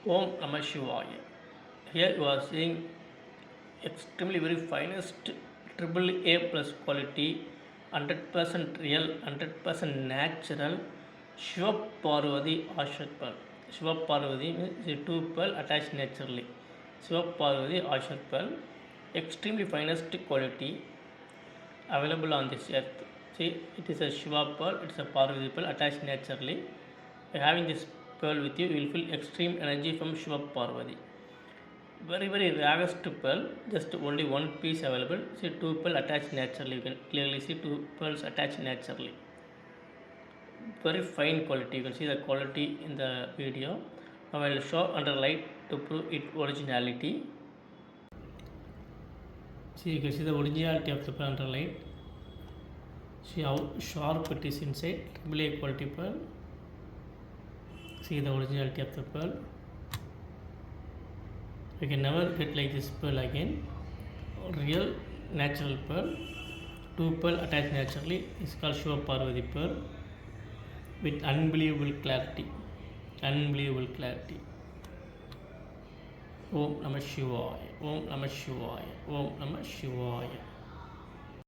Om Namah Shivaya. Here you are seeing extremely very finest triple A plus quality, 100% real, 100% natural ShivaParvathi Ashak pearl. ShivaParvathi means the two pearl attached naturally. ShivaParvathi Ashak pearl, extremely finest quality available on this earth. See, it is a Shiva pearl, it is a Parvati pearl attached naturally. By having this pearl with you, you will feel extreme energy from Shiva Parvati. Very rarest pearl, just only one piece available. See, two pearl attached naturally. You can clearly see two pearls attached naturally. Very fine quality. You can see the quality in the video. Now I will show under light to prove its originality. See, you can see the originality of the pearl under light. See how sharp it is inside. Triple A quality pearl. See the originality of the pearl. You can never get like this pearl again. Real natural pearl. Two pearl attached naturally. It's called ShivaParvathi pearl with unbelievable clarity. Unbelievable clarity. Om Namah Shivaya. Om Namah Shivaya. Om Namah Shivaya.